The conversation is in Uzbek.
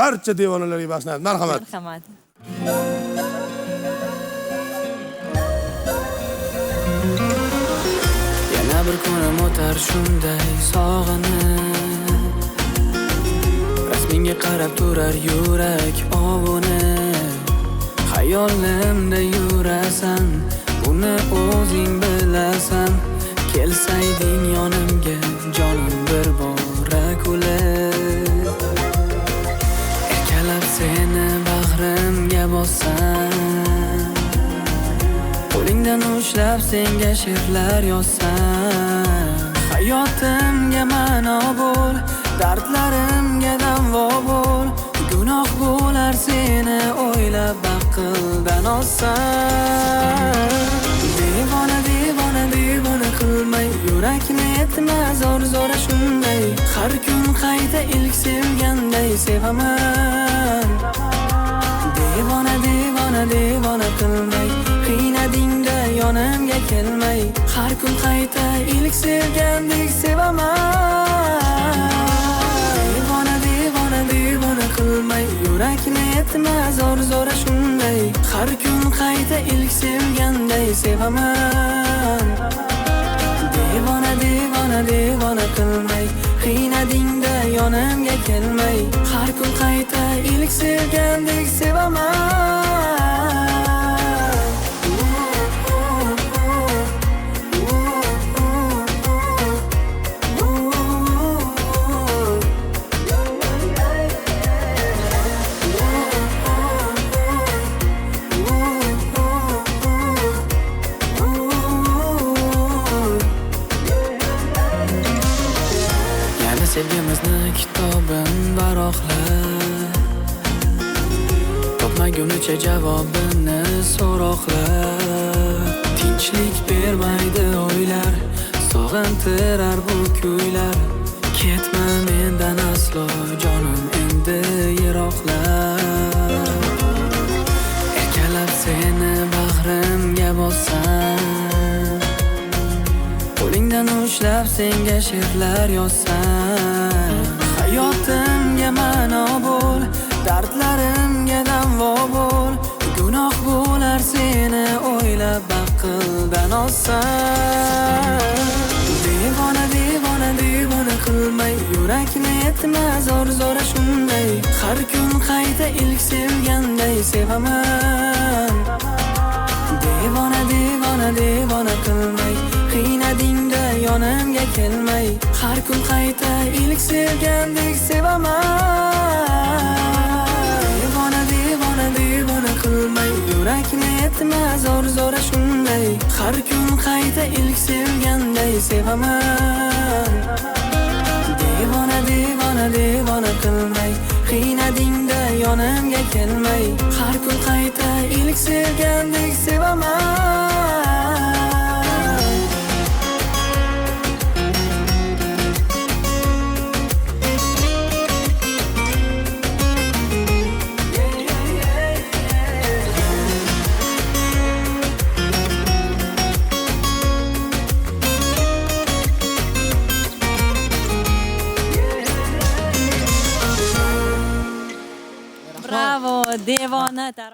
barcha devonalarga bag'ishlanadi. Marhamat. Marhamat. Yana bir kunim o'tar shunday sog'inib, rasmingga qarab turar yurak ovunib. Xayolimda yurasan, buni o'zing bilasan. Kelsayding yonimga jonim bir bora kulib, erkalab seni bag'rimga bossam, qo'lingdan ushlab senga she'rlar yozsam. Hayotimga ma'no bo'l, dardlarimga davo bo'l. Gunoh bo'lar seni o'ylab aqldan ozsam. Devona devona devona qilmay, yurakni etma zo'r shunday. Har kun qayta ilk sevganday sevaman. Devona devona devona qilmay, qiynadingda yonimga kelmay. Har kun qayta ilk sevgandek sevaman. Devona devona devona qilmay, yurakni etma zo'r shunday. Har kun qayta ilk sevganday sevaman. Devona devona devona qilmay, qiynadingda yonimga kelmay. Har kun qayta ilk sevgandek sevaman. Sevgimizni kitobin baroqlar, topmagunicha javobini so'roqlar. Tinchlik bermaydi o'ylar, sog'intirar bu kuylar. Ketma mendan aslo jonim endi yiroqlar. Erkalab seni bag'rimga bossam, qo'lingdan ushlab senga she'rlar yozsam. Hayotimga ma'no bo'l, dardlarimga davo bo'l. Gunoh bo'lar seni o'ylab aqldan ozsam. Devona devona devona qilmay, yurakni etma zo'r shunday. Har kun qayta ilk sevganday sevaman. Devona devona devona qilmay, qiynadingda yonimga kelmay. Har kun qayta ilk sevgandek sevaman. Devona devona devona qilmay, yurakni etma zo'r shunday. Har kun qayta ilk sevganday sevaman. Devona devona devona qilmay, qiynadingda yonimga kelmay. Har kun qayta ilk sevgandek sevaman. Bravo, devona.